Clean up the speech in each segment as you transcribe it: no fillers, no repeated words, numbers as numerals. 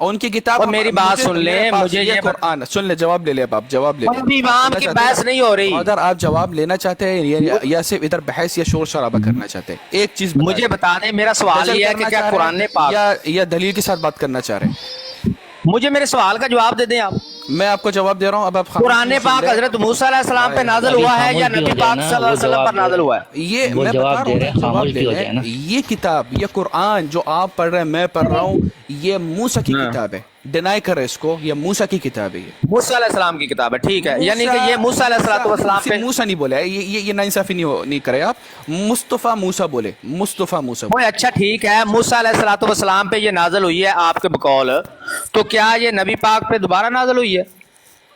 ان کی کتاب اور میری بات مجھے- سن لیں، میرے پاس مجھے یہ قرآن سن لے، جواب لے لے، اب آپ جواب لے لیں۔ ابھی امام کی بحث نہیں ہو رہی، اگر آپ جواب لینا چاہتے ہیں یا صرف ادھر بحث یا شور شرابہ کرنا چاہتے ہیں، ایک چیز بتا مجھے دیں۔ بتا دیں، میرا سوال غزل یہ ہے کرنا کہ کیا چاہ رہے قرآن ہیں پاک، یا دلیل کے ساتھ بات کرنا چاہ رہے ہیں؟ مجھے میرے سوال کا جواب دے دیں آپ۔ میں آپ کو جواب دے رہا ہوں، اب آپ قرآن پاک حضرت موسیٰ علیہ السلام پہ نازل ابھی ہوا ہے خاموش یا بھی ہو نبی جائے پاک نا، صلی اللہ علیہ وہ وسلم پر جواب نازل ہوا ہے؟ یہ وہ میں جواب بتا دے رہے ہیں، جواب خاموش دے بھی ہو رہے جائے نا۔ ہیں۔ یہ کتاب، یہ قرآن جو آپ پڑھ رہے ہیں، میں پڑھ رہا ہوں، یہ موسیٰ کی کتاب ہے، ڈینائی کر رہے اس کو، یہ موسیٰ کی کتاب ہے۔ یہ موسیٰ علیہ السلام کی کتاب ہے، ٹھیک ہے، یعنی کہ یہ موسیٰ علیہ السلام پہ موسیٰ نہیں بولے، یہ ناانصافی نہیں کرے آپ، مصطفیٰ موسیٰ بولے، مصطفیٰ موسیٰ وہ اچھا ٹھیک ہے، موسیٰ علیہ السلام پہ یہ نازل ہوئی ہے آپ کے بقول، تو کیا یہ نبی پاک پہ دوبارہ نازل ہوئی ہے؟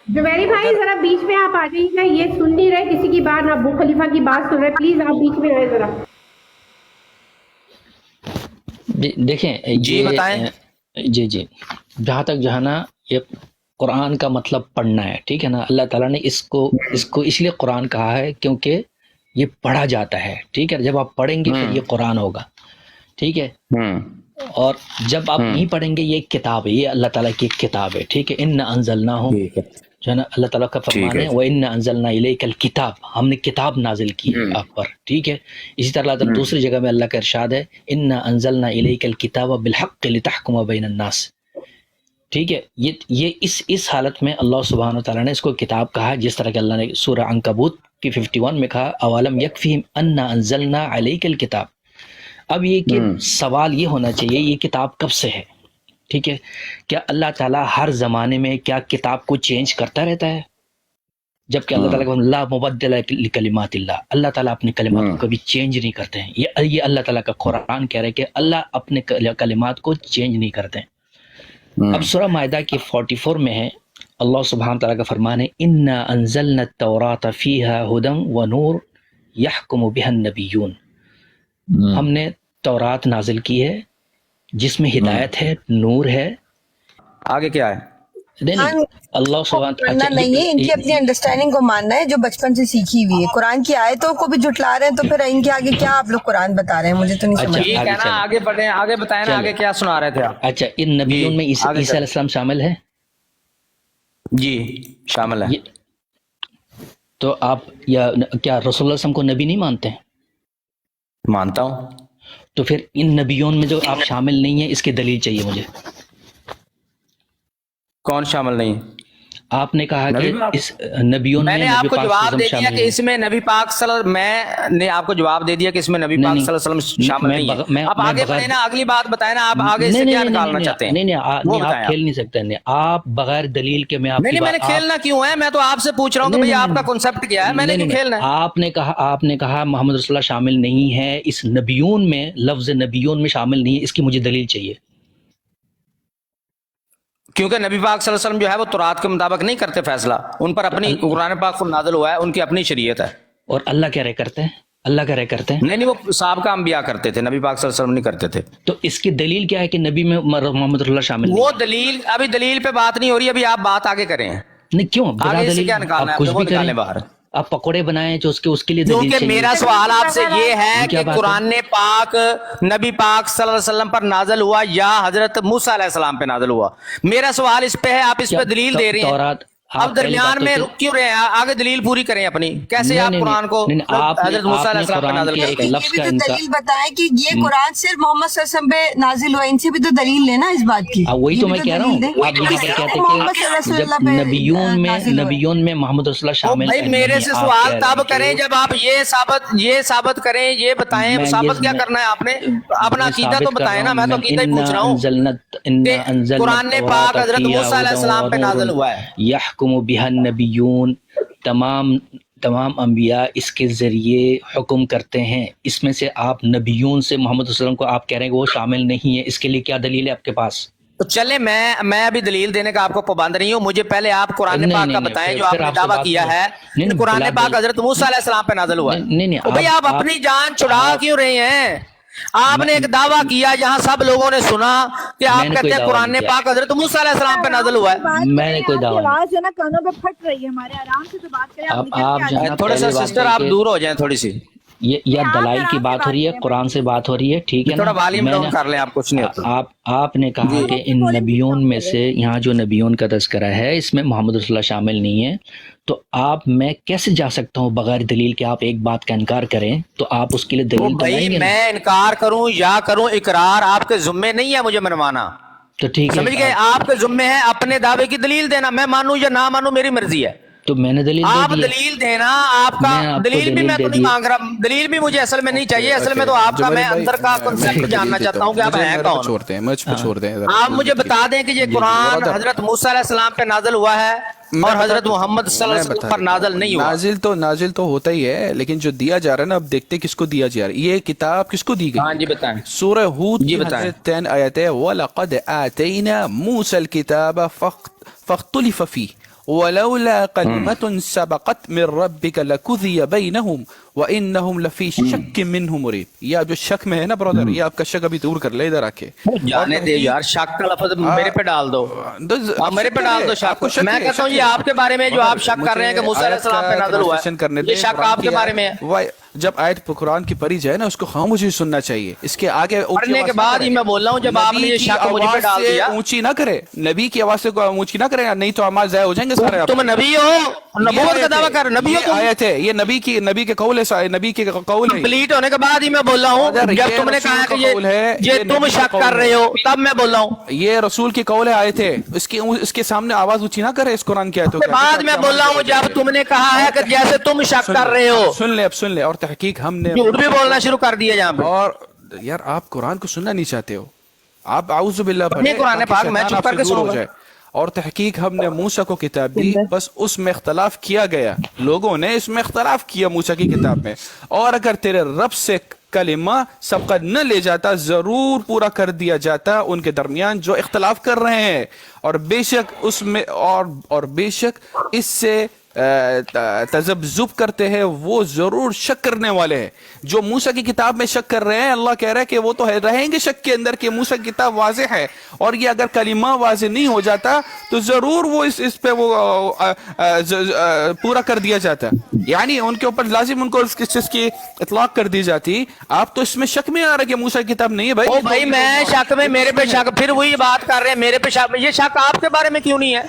جویری بھائی ذرا بیچ میں آپ آ جائیے گا، یہ سن نہیں رہے کسی کی بات، نہ ابو خلیفہ کی بات سن رہے، پلیز آپ بیچ میں آئے ذرا۔ دیکھیں جی بتائیں۔ جی جہاں تک جو ہے نا، یہ قرآن کا مطلب پڑھنا ہے، ٹھیک ہے نا۔ اللہ تعالیٰ نے اس کو اس لیے قرآن کہا ہے کیونکہ یہ پڑھا جاتا ہے، ٹھیک ہے۔ جب آپ پڑھیں گے پھر یہ قرآن ہوگا، ٹھیک ہے۔ اور جب آپ نہیں پڑھیں گے، یہ ایک کتاب ہے، یہ اللہ تعالیٰ کی ایک کتاب ہے، ٹھیک ہے۔ اِنَّا أَنزَلْنَاهُ جو ہے نا، اللہ تعالیٰ کا فرمان ہے، وَإِنَّا أَنزَلْنَا إِلَيْكَ الْكِتَابَ، ہم نے کتاب نازل کی ہے آپ پر، ٹھیک ہے۔ اسی طرح اللہ تعالیٰ دوسری جگہ میں اللہ کا ارشاد ہے، إِنَّا أَنزَلْنَا إِلَيْكَ الْكِتَابَ بِالْحَقِّ لِتَحْكُمَ بَيْنَ النَّاسِ، ٹھیک ہے۔ یہ اس حالت میں اللہ سبحانہ وتعالیٰ نے اس کو کتاب کہا، جس طرح کہ اللہ نے سورہ عنکبوت کی 51 میں کہا، أَوَلَمْ يَكْفِهِمْ أَنَّا أَنزَلْنَا عَلَيْكَ الْكِتَابَ۔ اب یہ کہ سوال یہ ہونا چاہیے، یہ کتاب کب سے ہے، ٹھیک ہے۔ کیا اللہ تعالیٰ ہر زمانے میں کیا کتاب کو چینج کرتا رہتا ہے؟ جبکہ اللہ تعالیٰ کو لا مبدل لکلمات اللہ، اللہ تعالیٰ اپنے کلمات کو کبھی چینج نہیں کرتے ہیں۔ یہ اللہ تعالیٰ کا قرآن کہہ رہا ہے کہ اللہ اپنے کلمات کو چینج نہیں کرتے ہیں۔ اب سورہ مائدہ کی 44 میں ہے، اللہ سبحانہ تعالیٰ کا فرمان ہے، انا انزلنا التوراۃ فیہا ھدی ونور یحکم بہا النبیون، ہم نے تورات نازل کی ہے جس میں ہدایت ہے، نور ہے۔ آگے کیا ہے؟ قرآن اللہ سبحانہ پڑھنا نہیں ہے، ان کی اپنی انڈرسٹینڈنگ کو ماننا ہے جو بچپن سے سیکھی ہوئی ہے۔ قرآن کی آیتوں کو بھی جھٹلا رہے ہیں، تو پھر ان کے آگے کیا آپ لوگ قرآن بتا رہے ہیں؟ مجھے تو نہیں سمجھ۔ ٹھیک ہے نا، آگے بڑھیں، آگے بتائیں نا، آگے کیا سنا رہے تھے آپ؟ اچھا، ان نبیوں میں عیسیٰ علیہ السلام شامل ہے؟ جی شامل ہے۔ تو آپ یا کیا رسول اللہ صلی اللہ علیہ وسلم کو نبی نہیں مانتے ہیں؟ مانتا ہوں۔ تو پھر ان نبیوں میں جو آپ شامل نہیں ہیں، اس کی دلیل چاہیے مجھے۔ کون شامل نہیں؟ آپ نے کہا کہ اس نبیوں میں نے آپ کو جواب دے دیا کہ اس میں نبی پاک صلی اللہ، میں نے آپ کو جواب دے دیا کہ اس میں نبی پاک صلی اللہ علیہ وسلم شامل نہیں ہے۔ آپ آگے بڑھیں نا، اگلی بات بتائیں نا، آپ آگے سے کیا نکالنا چاہتے ہیں؟ نہیں، آپ کھیل نہیں سکتے، آپ بغیر دلیل کے میں آپ نہیں، میں نے کھیلنا کیوں ہے؟ میں تو آپ سے پوچھ رہا ہوں کہ بھئی آپ کا کنسپٹ کیا ہے، میں نے کیوں کھیلنا ہے؟ آپ نے کہا محمد رسول اللہ شامل نہیں ہے، اس نبیون میں، لفظ نبیون میں شامل نہیں ہے، اس کی مجھے دلیل چاہیے۔ کیونکہ نبی پاک صلی اللہ علیہ وسلم جو ہے وہ تورات کے مطابق نہیں کرتے فیصلہ، ان پر اپنی قرآن پاک کو نازل ہوا ہے، ان کی اپنی شریعت ہے۔ اور اللہ کیا رہے کرتے ہیں؟ اللہ کیا رہے کرتے ہیں؟ نہیں، وہ سابقہ انبیاء کرتے تھے، نبی پاک صلی اللہ علیہ وسلم نہیں کرتے تھے۔ تو اس کی دلیل کیا ہے کہ نبی میں محمد رسول اللہ شامل نہیں؟ وہ دلیل، ابھی دلیل پہ بات نہیں ہو رہی، ابھی آپ بات آگے کریں۔ نہیں، کیوں بلا آگے سے دلیل کیا نکالنا ہے؟ آپ کچھ وہ بھی نکالیں کریں، باہر۔ آپ پکوڑے بنائیں جو اس کے لیے دلیل کیونکہ چاہیے۔ میرا سوال آپ سے یہ ہے کیا کہ بات ہے؟ قرآن پاک نبی پاک صلی اللہ علیہ وسلم پر نازل ہوا یا حضرت موسیٰ علیہ السلام پہ نازل ہوا؟ میرا سوال اس پہ ہے، آپ اس پہ دلیل دے رہے ہیں، تورات اب درمیان میں رک کیوں رہے ہیں؟ آگے دلیل پوری کریں اپنی، کیسے آپ قرآن کو حضرت موسیٰ علیہ السلام پہ نازل کرتے ہیں؟ یہ بھی تو دلیل بتائیں کہ یہ قرآن صرف محمد صلی اللہ علیہ وسلم پہ نازل ہوا، ان سے بھی تو دلیل لینا اس بات کی۔ وہی تو میں کہہ رہا ہوں، آپ یہ کہتے ہیں کہ نبیون میں محمد رسول اللہ شامل بھائی میرے سے سوال تب کریں جب آپ یہ ثابت کریں، یہ بتائیں، ثابت کیا کرنا ہے آپ نے؟ اپنا عقیدہ تو بتائیں نا، میں تو عقیدہ ہی پوچھ رہا ہوں۔ قرآن پاک حضرت موسیٰ علیہ السلام پہ نازل ہوا ہے، یحکم بہا النبیون، تمام انبیاء اس کے ذریعے حکم کرتے ہیں۔ اس میں سے آپ نبیون سے محمد صلی اللہ علیہ وسلم کو آپ کہہ رہے ہیں کہ وہ شامل نہیں ہے، اس کے لیے کیا دلیل ہے آپ کے پاس؟ تو چلے میں ابھی دلیل دینے کا آپ کو پابند نہیں ہوں، مجھے پہلے آپ قرآن پاک کا بتائیں جو آپ نے دعویٰ کیا ہے کہ قرآن پاک حضرت موسیٰ علیہ السلام پہ نازل ہوا ہے۔ بھئی آپ اپنی جان چھڑا کیوں رہے ہیں؟ آپ نے ایک دعویٰ کیا جہاں سب لوگوں نے سنا کہ آپ کہتے ہیں قرآن پاک حضرت موسیٰ علیہ السلام پہ نازل ہوا ہے۔ میں نے کوئی دعویٰ نہیں۔ آواز جو ہے نا کانوں پہ پھٹ رہی ہے ہمارے، آرام سے تو بات کریں۔ آپ تھوڑا سا سسٹر آپ دور ہو جائیں تھوڑی سی۔ یہ دلائل کی بات ہو رہی ہے، قرآن سے بات ہو رہی ہے، ٹھیک ہے تھوڑا نا؟ والیوم میں ڈاؤن نے- کر لیں، آپ کچھ نہیں ہوتا. آپ نے کہا کہ ان نبیون میں سے، یہاں جو نبیون کا تذکرہ ہے اس میں محمد رسول اللہ شامل نہیں ہے، تو میں کیسے جا سکتا ہوں بغیر دلیل کہ آپ ایک بات کا انکار کریں؟ تو آپ اس کے لیے تو دلیل تو لائیں بھائی گے نا؟ میں انکار کروں یا کروں، اقرار آپ کے ذمے نہیں ہے مجھے منوانا. تو ٹھیک سمجھ گئے؟ ہے، آپ کے ذمے ہے اپنے دعوے کی دلیل دینا، میں مانوں یا نہ مانوں میری مرضی ہے. تو میں نے دلیل آپ دے دی ہے. دلیل دینا، آپ کا میں آپ کو دلیل بھی میں دے تو نہیں دی. مانگ رہا، دلیل بھی مجھے اصل میں نہیں چاہیے، اصل میں تو آپ کا میں اندر کا کنسپٹ جاننا چاہتا ہوں کہ آپ ہیں کون. چھوڑتے ہیں، مجھ پہ چھوڑ دیں. آپ مجھے بتا دیں کہ یہ قرآن حضرت موسیٰ علیہ السلام پہ نازل ہوا ہے اور حضرت محمد صلی اللہ علیہ وسلم پر نازل نہیں ہوا. نازل تو ہوتا ہی ہے، لیکن جو دیا جا رہا ہے نا، اب دیکھتے کس کو دیا جا رہا ہے. یہ کتاب کس کو دی گئی؟ ہاں جی بتائیں. سورہ ہود جی کی بتائیں. 10 آیت ہے، وَلَقَدْ آتَيْنَا مُوسَى الْكِتَابَ فَاخْتُلِفَ فِيهِ وَلَوْلَا كَلِمَةٌ سَبَقَتْ مِنْ رَبِّكَ لَقُضِيَ بَيْنَهُمْ وَإِنَّهُمْ لَفِي شَكٍّ مِّنْهُ مُرِيبٍ. یہ آپ جو شک میں ہے نا برادر، یہ آپ کا شک ابھی دور کر لے، ادھر آ کے جانے دے یار، شک کا لفظ میرے پہ ڈال دو، میرے پہ ڈال دو شک. میں کہتا ہوں یہ آپ کے بارے میں جو آپ شک کر رہے ہیں کہ موسیٰ علیہ السلام پہ نازل ہوا ہے، یہ شک آپ کے بارے میں ہے. جب آیت قرآن کی پڑھی جائے نا، اس کو خاموشی سننا چاہیے. اس کے آگے پڑھنے کے بعد ہی میں بول رہا ہوں، جب آپ نے یہ شک مجھ پہ ڈال دیا، اونچی نہ کرے، نبی کی آواز سے اونچی نہ کرے، نہیں تو اعمال ضائع ہو جائیں گے سارے. تم نبی ہو، نبوت کا دعویٰ کر، نبی ہو تم. آیت ہے یہ، نبی کے قول ہے، نبی کے قول ہے. کمپلیٹ ہونے کے بعد ہی میں بول رہا ہوں، جب تم نے کہا کہ یہ تم شک کر رہے ہو، تب میں بول رہا ہوں. یہ رسول کی قول ہے، آیت ہے. اس کے سامنے آواز اونچی نہ کرے اس قرآن کی آیتوں کے بعد میں بول رہا ہوں، جب تم نے کہا ہے کہ جیسے تم شک کر رہے ہو. سن لے. اور تحقیق ہم نے جھوٹ بھی بولنا شروع کر دیا یہاں پہ. اور یار آپ قرآن کو سننا نہیں چاہتے ہو، آپ اعوذ باللہ پڑھیں قرآن پاک، میں چپ کر کے سنوں گا. اور تحقیق ہم نے موسیٰ کو کتاب دی، بس اس میں اختلاف کیا گیا، لوگوں نے اس میں اختلاف کیا موسیٰ کی کتاب میں. اور اگر تیرے رب سے کلمہ سبقت نہ لے جاتا، ضرور پورا کر دیا جاتا ان کے درمیان جو اختلاف کر رہے ہیں. اور بے شک اس میں اور بے شک اس سے تذبذب کرتے ہیں، وہ ضرور شک کرنے والے ہیں. جو موسیٰ کی کتاب میں شک کر رہے ہیں، اللہ کہہ رہا ہے کہ وہ تو رہیں گے شک کے اندر کہ موسیٰ کی کتاب واضح ہے، اور یہ اگر کلمہ واضح نہیں ہو جاتا تو ضرور وہ اس پہ وہ پورا کر دیا جاتا. یعنی ان کے اوپر لازم ان کو اس چیز کی اطلاق کر دی جاتی. آپ تو اس میں شک میں آ رہا کہ موسیٰ کی کتاب نہیں ہے. بھائی میں شک میں، میرے پہ شک، پھر وہی بات کر رہے ہیں میرے پہ شک. یہ شک آپ کے بارے میں کیوں نہیں ہے؟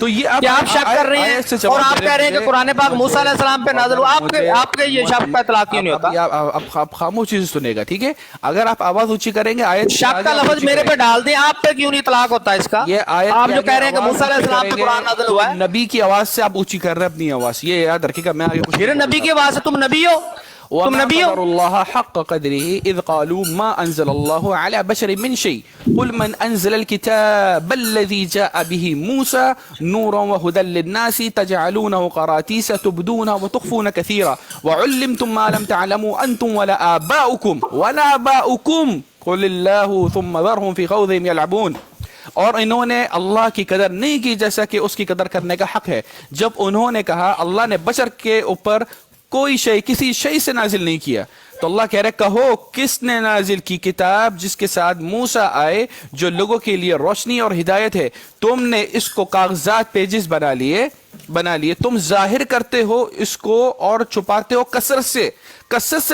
تو یہ آپ شک کر رہے ہیں اور آپ کہہ رہے ہیں کہ قرآن پاک موسیٰ علیہ السلام پہ نازل ہوا، آپ کے یہ شک کا اطلاق کیوں نہیں ہوتا؟ آپ خاموشی سے سنے گا، ٹھیک ہے؟ اگر آپ آواز اونچی کریں گے، آیت شک کا لفظ میرے پہ ڈال دیں، آپ پہ کیوں نہیں اطلاق ہوتا اس کا؟ آپ جو کہہ رہے ہیں کہ موسیٰ علیہ السلام پہ قرآن نازل ہوا ہے، نبی کی آواز سے آپ اونچی کر رہے ہیں اپنی آواز. یہ یاد رکھیے گا. میں آگے کچھ پھر نبی کی آواز سے تم نبی ہو، تم نبی ہو. الله حق قدره إذ قالوا ما أنزل الله على بشر من شيء قل من أنزل الكتاب الذي جاء به موسى نورا وهدى للناس تجعلونه قراطيس تبدونها وتخفون كثيرا وعلمتم ما لم تعلموا أنتم ولا آباؤكم قل الله ثم ذرهم في خوضهم يلعبون. اور انہوں نے اللہ کی قدر نہیں کی جیسا کہ اس کی قدر کرنے کا حق ہے. جب انہوں نے کہا اللہ نے بشر کے اوپر کوئی شے کسی شے سے نازل نہیں کیا، تو اللہ کہہ رہے کہو کس نے نازل کی کتاب جس کے ساتھ موسیٰ آئے جو لوگوں کے لیے روشنی اور ہدایت ہے. تم نے اس کو کاغذات پیجز بنا لیے، تم ظاہر کرتے ہو اس کو اور چھپاتے ہو کثرت سے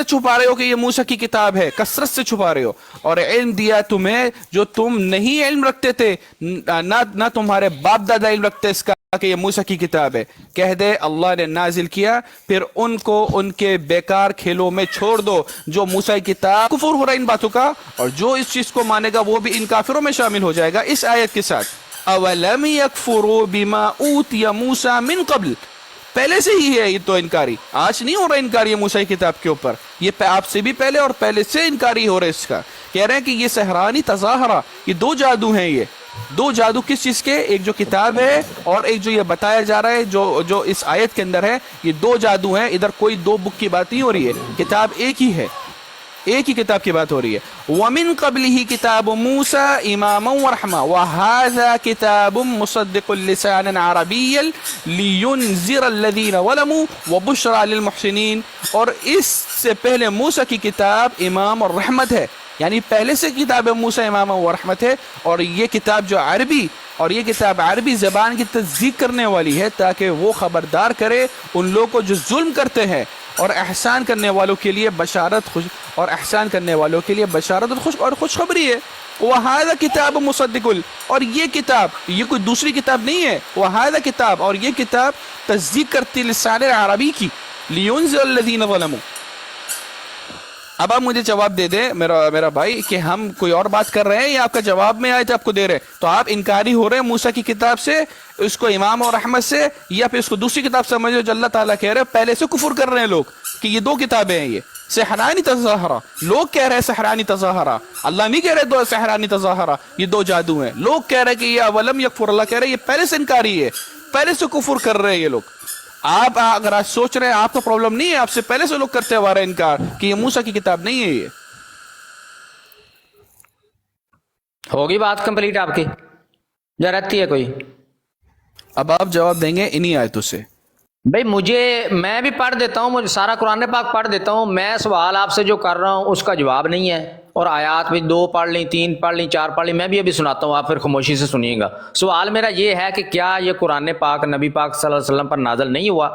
چھپا رہے ہو کہ یہ موسیٰ کی کتاب ہے، کثرت سے چھپا رہے ہو. اور علم دیا تمہیں جو تم نہیں علم رکھتے تھے، نہ تمہارے باپ دادا علم رکھتے اس کا کہ یہ موسیٰ کی کتاب ہے. کہہ دے اللہ نے نازل کیا، پھر ان کو ان کے بیکار کھیلوں میں چھوڑ دو. جو موسیٰ کی کتاب کفر ہو رہا ان باتوں کا، اور جو اس چیز کو مانے گا وہ بھی ان کافروں میں شامل ہو جائے گا. اس آیت کے ساتھ اولم یکفروا بما اوتی موسیٰ من قبل، پہلے سے ہی ہے یہ تو انکاری، آج نہیں ہو رہا انکاری موسیٰ کی کتاب کے اوپر، یہ آپ سے بھی پہلے اور پہلے سے انکاری ہو رہا ہے اس کا. کہہ رہے ہیں کہ یہ سحرانی تظاہرہ، یہ دو جادو ہیں. یہ دو جادو کس چیز کے؟ ایک جو کتاب ہے اور ایک جو یہ بتایا جا رہا ہے جو اس آیت کے اندر ہے، یہ دو جادو ہیں. ادھر کوئی دو بک کی بات نہیں ہو رہی ہے، کتاب ایک ہی ہے، ایک ہی کتاب کی بات ہو رہی ہے. وَمِن قَبْلِهِ كِتَابُ مُوسَى إِمَامًا وَرَحْمَةً وَهَذَا كِتَابٌ مُصَدِّقٌ لِسَانًا عَرَبِيًّا لِيُنذِرَ الَّذِينَ ظَلَمُوا وَبُشْرَى لِلْمُحْسِنِينَ. اور اس سے پہلے موسیٰ کی کتاب امام اور رحمت ہے، یعنی پہلے سے کتاب موسیٰ امام و رحمت ہے. اور یہ کتاب جو عربی، اور یہ کتاب عربی زبان کی تصدیق کرنے والی ہے تاکہ وہ خبردار کرے ان لوگوں کو جو ظلم کرتے ہیں اور احسان کرنے والوں کے لیے بشارت خوش اور احسان کرنے والوں کے لیے بشارت اور خوشخبری ہے. وَهَذَا كِتَابٌ مُصَدِّقٌ، اور یہ کتاب، یہ کوئی دوسری کتاب نہیں ہے. وَهَذَا کتاب، اور یہ کتاب تصدیق کرتی لسان عربی کی. لِيُنذِرَ الَّذِينَ ظَلَمُوا. اب آپ مجھے جواب دے دیں میرا بھائی کہ ہم کوئی اور بات کر رہے ہیں یا آپ کا جواب میں آئے تو آپ کو دے رہے ہیں. تو آپ انکاری ہو رہے ہیں موسیٰ کی کتاب سے، اس کو امام اور احمد سے، یا پھر اس کو دوسری کتاب سمجھو جو اللہ تعالیٰ کہہ رہے ہیں. پہلے سے کفر کر رہے ہیں لوگ کہ یہ دو کتابیں ہیں. یہ سحرانی تظاہرہ، لوگ کہہ رہے ہیں سحرانی تظاہرہ، اللہ نہیں کہہ رہے دو سحرانی تظاہرہ یہ دو جادو ہیں. لوگ کہہ رہے ہیں کہ یہ اولم یکفر، اللہ کہہ رہے ہیں یہ پہلے سے انکاری ہے، پہلے سے کفر کر رہے ہیں یہ لوگ. آپ اگر آج سوچ رہے ہیں آپ کا پرابلم نہیں ہے، آپ سے پہلے سے لوگ کرتے ہوئے انکار کہ یہ موسیٰ کی کتاب نہیں ہے. یہ ہوگی بات کمپلیٹ آپ کی، یا رہتی ہے کوئی؟ اب آپ جواب دیں گے انہی آیتوں سے. بھئی میں بھی پڑھ دیتا ہوں، مجھے سارا قرآن پاک پڑھ دیتا ہوں. میں سوال آپ سے جو کر رہا ہوں اس کا جواب نہیں ہے، اور آیات بھی 2 پڑھ لیں، 3 پڑھ لیں، 4 پڑھ لیں. میں بھی ابھی سناتا ہوں، آپ پھر خاموشی سے سنیے گا. سوال میرا یہ ہے کہ کیا یہ قرآن پاک نبی پاک صلی اللہ علیہ وسلم پر نازل نہیں ہوا،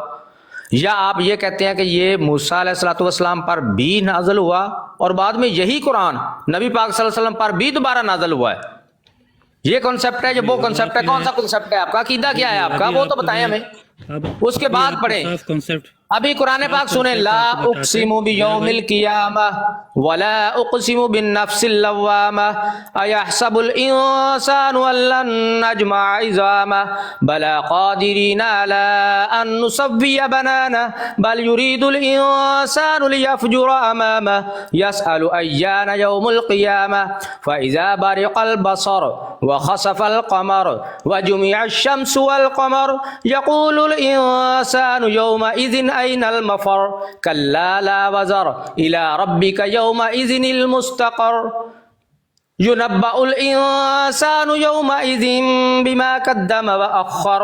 یا آپ یہ کہتے ہیں کہ یہ موسیٰ علیہ السلام پر بھی نازل ہوا اور بعد میں یہی قرآن نبی پاک صلی اللہ علیہ وسلم پر بھی دوبارہ نازل ہوا ہے؟ یہ کنسپٹ ہے، یہ وہ کنسپٹ ہے. کون سا کنسپٹ ہے آپ کا؟ عقیدہ کیا ہے آپ کا؟ وہ تو بتائیں ہمیں، اس کے بعد پڑھیں. ابھی قرآن پاک سنیں. لا اقسم بیوم القیامہ ولا اقسم بالنفس اللوامہ ایحسب الانسان ان لن نجمع عظامہ بلا قادرین علی ان نسوی بنانہ بل یرید الانسان لیفجر امامہ یسأل ایان یوم القیامہ فاذا برق البصر وخسف القمر وجمع الشمس والقمر یقول الانسان یومئذ أين المفر كلا لا وزر إلى ربك يومئذ المستقر ينبأ الإنسان يومئذ بما قدم وأخر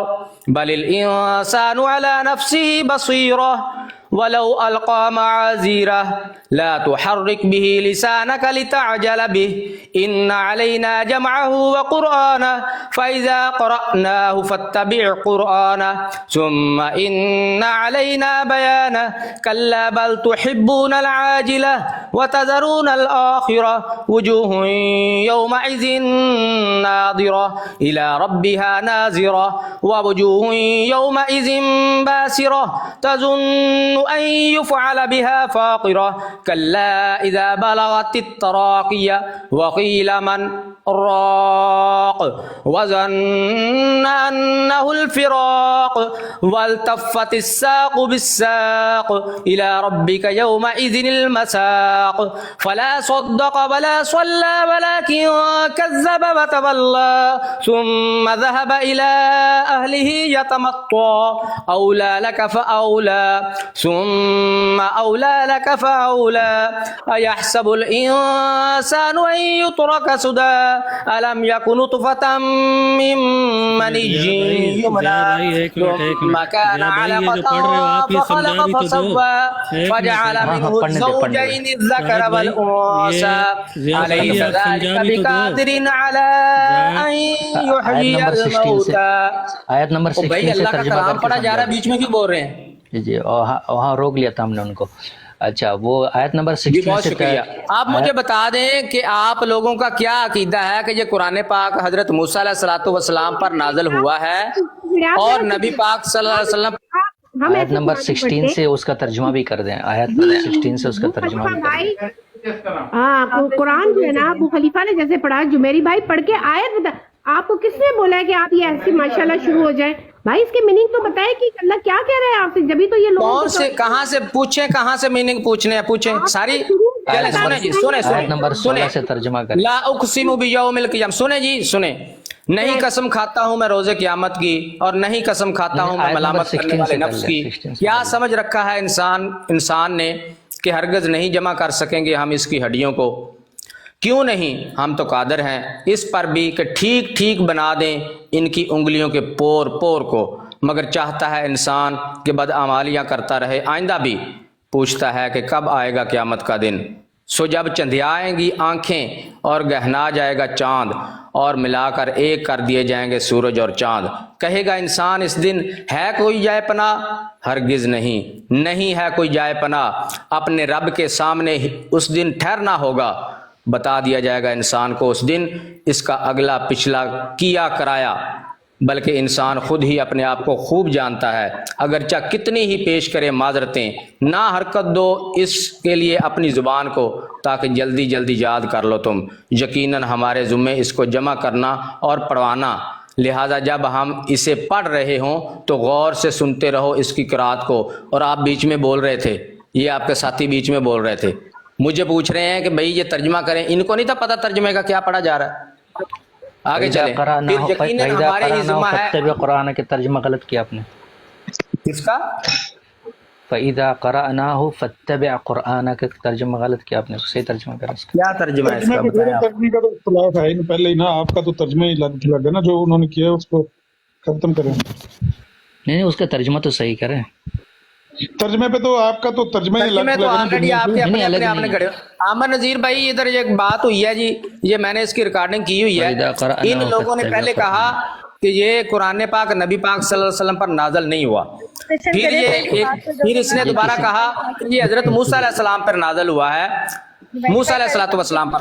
بل الإنسان على نفسه بصيرة ولو ألقى معاذيره لا تحرك به لسانك لتعجل به إن علينا جمعه وقرآنه فإذا قرأناه فاتبع قرآنه ثم إن علينا بيانه كلا بل تحبون العاجلة وتذرون الآخرة وجوه يومئذ ناظرة إلى ربها ناظرة ووجوه يومئذ باسرة تظن أن يفعل بها فاقرة كلا إذا بلغت التراقي وقيل من راق وظن أنه الفراق والتفت الساق بالساق إلى ربك يومئذ المساق فلا صدق ولا صلى ولكن كذب وتولى ثم ذهب إلى أهله يتمطى أولى لك فأولى ثم أولى لك فأولى أيحسب الإنسان أن يترك سدى ألم يكن نطفة من مني يمنى ثم كان علقة فخلق فسوى فجعل منه الزوجين الذكر والأنثى أليس ذلك بقادر على أن يحيي الموتى. آیت نمبر 16 بھائی اللہ کا کلام پڑھا جا رہا ہے، بیچ میں کیوں بول رہے ہیں؟ جی وہاں روک لیا تھا ہم نے ان کو. اچھا وہ آیت نمبر 16 بہت شکریہ. آپ مجھے بتا دیں کہ آپ لوگوں کا کیا عقیدہ ہے کہ یہ قرآن پاک حضرت موسیٰ علیہ السلام پر نازل ہوا ہے اور نبی پاک صلی اللہ علیہ وسلم؟ آیت نمبر 16 سے اس کا ترجمہ بھی کر دیں. آیت نمبر 16 سے اس کا ترجمہ بھی کر دیں. ہاں قرآن جو ہے نا ابو خلیفہ نے جیسے پڑھا، جو میری بھائی پڑھ کے آیت بتا. آپ کو کس نے بولا ہے کہ آپ یہ ایسی ماشاءاللہ شروع ہو جائیں؟ بھائی اس کے میننگ تو بتائیں کہ اللہ کیا کہہ رہے ہیں آپ سے، جبھی تو یہ لوگ کون سے کہاں سے پوچھیں، کہاں سے میننگ پوچھنے ہیں، پوچھیں ساری. سنیں جی، آیت نمبر 16 سے ترجمہ کریں. لا اقسم بیوم القیامہ. سنیں جی سنیں. نہیں قسم کھاتا ہوں میں روز قیامت کی، اور نہیں قسم کھاتا ہوں میں ملامت کرنے والے نفس کی. کیا سمجھ رکھا ہے انسان نے کہ ہرگز نہیں جمع کر سکیں گے ہم اس کی ہڈیوں کو؟ کیوں نہیں؟ ہم تو قادر ہیں اس پر بھی کہ ٹھیک ٹھیک بنا دیں ان کی انگلیوں کے پور پور کو، مگر چاہتا ہے انسان کہ بدعمالیاں کرتا رہے. آئندہ بھی پوچھتا ہے کہ کب آئے گا قیامت کا دن. سو جب چندیائیں گی آنکھیں اور گہنا جائے گا چاند اور ملا کر ایک کر دیے جائیں گے سورج اور چاند، کہے گا انسان اس دن ہے کوئی جائے پناہ؟ ہرگز نہیں، نہیں ہے کوئی جائے پناہ، اپنے رب کے سامنے اس دن ٹھہرنا ہوگا۔ بتا دیا جائے گا انسان کو اس دن اس کا اگلا پچھلا کیا کرایا، بلکہ انسان خود ہی اپنے آپ کو خوب جانتا ہے، اگرچہ کتنی ہی پیش کرے معذرتیں، نہ حرکت دو اس کے لیے اپنی زبان کو، تاکہ جلدی جلدی یاد کر لو تم، یقیناً ہمارے ذمے اس کو جمع کرنا اور پڑھوانا، لہٰذا جب ہم اسے پڑھ رہے ہوں تو غور سے سنتے رہو اس کی قرات کو۔ اور آپ بیچ میں بول رہے تھے، یہ آپ کے ساتھی بیچ میں بول رہے تھے، مجھے پوچھ رہے ہیں کہ بھئی یہ ترجمہ کریں، ان کو نہیں تھا پتہ ترجمے کا کیا پڑھا جا رہا ہے۔ آگے چلیں، پھر یقیناً ہمارے ہی ذمہ ہے۔ قرآن کا ترجمہ غلط کیا آپ نے، کس کا؟ فَإِذَا قَرَأْنَاهُ فَاتَّبِعْ قُرْآنَ کا ترجمہ غلط کیا آپ نے، صحیح ترجمہ کرا اس کا۔ کیا ترجمہ ہے اس کا بتائیں آپ۔ ترجمے کا تو اختلاف ہے ہی نہیں پہلے ہی نا، آپ کا تو ترجمہ ہی لگ ہے نا، جو انہوں نے کیا اس کو ختم کریں۔ نہیں اس کا ترجمہ تو صحیح کریں، ترجمے پہ تو آپ کا تو ترجمہ ہی ترجمے الگ تو لگا آلریڈی آپ کے اپنے الگ اپنے آپ نے نہیں۔ کھڑے ہو۔ عامر نذیر بھائی ادھر ایک بات ہوئی ہے جی، یہ میں نے اس کی ریکارڈنگ کی ہوئی ہے، ان لوگوں نے پہلے کہا کہ یہ قرآن پاک نبی پاک صلی اللہ علیہ وسلم پر نازل نہیں ہوا، پھر اس نے دوبارہ کہا کہ یہ حضرت موسیٰ علیہ السلام پر نازل ہوا ہے، موسیٰ علیہ السلام پر۔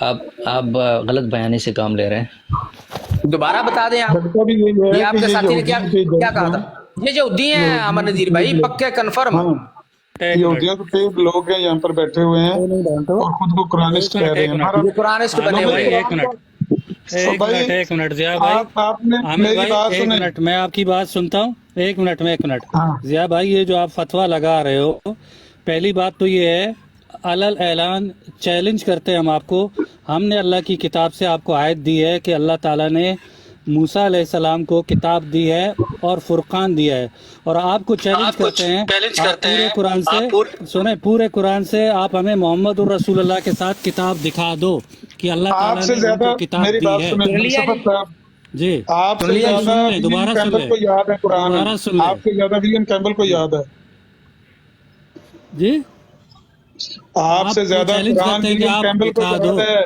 آپ غلط بیانی سے کام لے رہے ہیں۔ دوبارہ بتا دیں آپ، یہ آپ کے ساتھی نے کیا کہا تھا؟ یہ یہودی ہیں عامر نذیر بھائی، پکے کنفرم۔ یہودیوں کے کئی لوگ ہیں یہاں پر بیٹھے ہوئے ہیں اور خود کو قرآنسٹ کہہ رہے ہیں۔ یہ قرآنسٹ بنے ہوئے ہیں۔ ایک منٹ ضیاء بھائی، آپ نے میری بات ایک سنیں۔ منٹ میں آپ کی بات سنتا ہوں، ایک منٹ ضیاء بھائی، یہ جو آپ فتویٰ لگا رہے ہو، پہلی بات تو یہ ہے علل اعلان چیلنج کرتے ہیں ہم آپ کو، ہم نے اللہ کی کتاب سے آپ کو آیت دی ہے کہ اللہ تعالیٰ نے موسیٰ علیہ السلام کو کتاب دی ہے اور فرقان دیا ہے، اور آپ کو چیلنج کرتے ہیں پورے قرآن سے، سنیں پورے قرآن سے آپ ہمیں محمد الرسول اللہ کے ساتھ کتاب دکھا دو کہ اللہ آپ تعالیٰ سے نے ان زیادہ کو کتاب میری دی بات ہے۔ سنیں صفت صاحب، جی آپ سے زیادہ دوبارہ ولیم سن کیمبل لیں، کو یاد ہے قرآن، دوبارہ سن لیں۔ آپ سے زیادہ ولیم کیمبل کو یاد ہے، جی آپ سے زیادہ چیلنج قرآن کرتے ہیں کہ ولیم آپ کیمبل کو دکھا یاد دو۔ ہے۔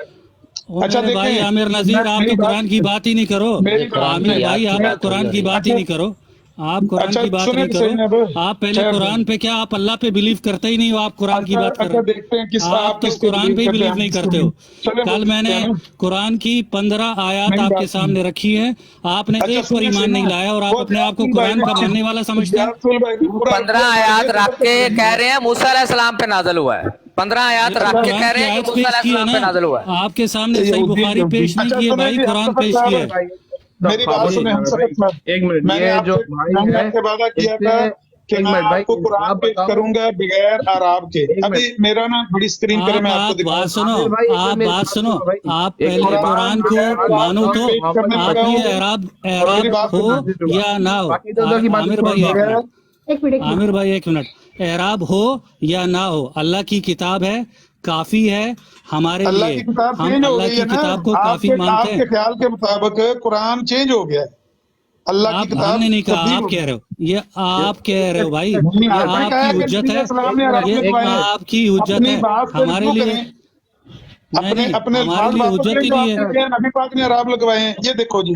اچھا میرے بھائی دیکھیں عامر نذیر، آپ تو قرآن کی بات ہی نہیں کرو، میری بات عامر سنیں۔ بھائی آپ قرآن کی بات ہی نہیں کرو، آپ قرآن اچھا کی بات سنیں نہیں تو صحیح نا کرو، بھائی، آپ پہلے قرآن پہ کیا آپ اللہ پہ بلیو کرتے ہی نہیں ہو، آپ قرآن کی بات اچھا کرو، دیکھتے ہیں کس آپ تو کس پہ قرآن پہ ہی بلیو نہیں کرتے ہو۔ چلیں کل میں نے قرآن کی 15 آیات آپ کے سامنے رکھی ہیں، آپ نے ایک پر ایمان نہیں لایا اور آپ اپنے آپ کو قرآن کا ماننے والا سمجھتے ہیں۔ 15 آیات رکھ کے کہہ رہے ہیں موسیٰ علیہ السلام پہ نازل ہوا ہے، 15 آیات رکھ کے کہہ رہے ہیں کہ موسیٰ علیہ السلام پہ نازل ہوا ہے۔ آپ کے سامنے صحیح بخاری پیش نہیں کی ہے بھائی، قرآن پیش کیا ہے۔ میری بات سنیں ہم صفت صاحب، ایک منٹ، میں نے یہ آپ جو میں نے آپ سے وعدہ کیا تھا کہ میں آپ کو قرآن پیش کروں گا بغیر عراب کے۔ ابھی میرا نا بڑی اسکرین کرے میں آپ کو آپ دکھاؤں بات سنو، آپ بات سنو، آپ پہلے قرآن کو مانو تو آپ یہ اعراب ہو یا نہ ہو، عامر بھائی ایک منٹ عامر بھائی ایک منٹ، اعراب ہو یا نہ ہو، اللہ کی کتاب ہے، کافی ہے ہمارے اللہ لیے، کی کتاب ہم چینج ہو اللہ گئی کی ہے نا، کتاب کو آپ کافی کے مانتے ہیں۔ خیال کے مطابق قرآن چینج ہو گیا ہے، اللہ کی آپ کتاب ہم نے نہیں کہا، تبدیل آپ ہو کہہ گئی۔ رہے ہو، یہ آپ کہہ رہے ہو بھائی، نہیں، یہ آپ نے آپ کہا کی کہ حجت نبی ہے، اسلام نے عرب یہ لکھوائے ہیں۔ آپ کی حجت اپنی ہے، بات سے ہمارے رجوع لیے کریں، نہیں، اپنے ہمارے الفاظ لیے باتوں حجت کریں ہی جو نہیں آپ ہے۔ نے کہا نبی پاک نے عرب لگوائے ہیں۔ یہ دیکھو جی،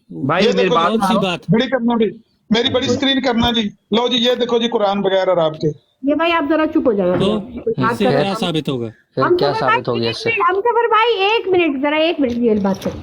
بھائی یہ میری دیکھو بات جی، کون سی بات؟ بڑی کرنا بھی، میری بڑی اسکرین کرنا جی، لو جی یہ دیکھو جی قرآن بغیر عرب کے۔ یہ بھائی آپ ذرا چپ ہو جائیں تو گے، اس سے کیا ثابت ہوگا؟ پھر کیا ثابت ہو گیا اس سے؟ ہم سفر بھائی ایک منٹ، ذرا ایک منٹ یہ بات کریں۔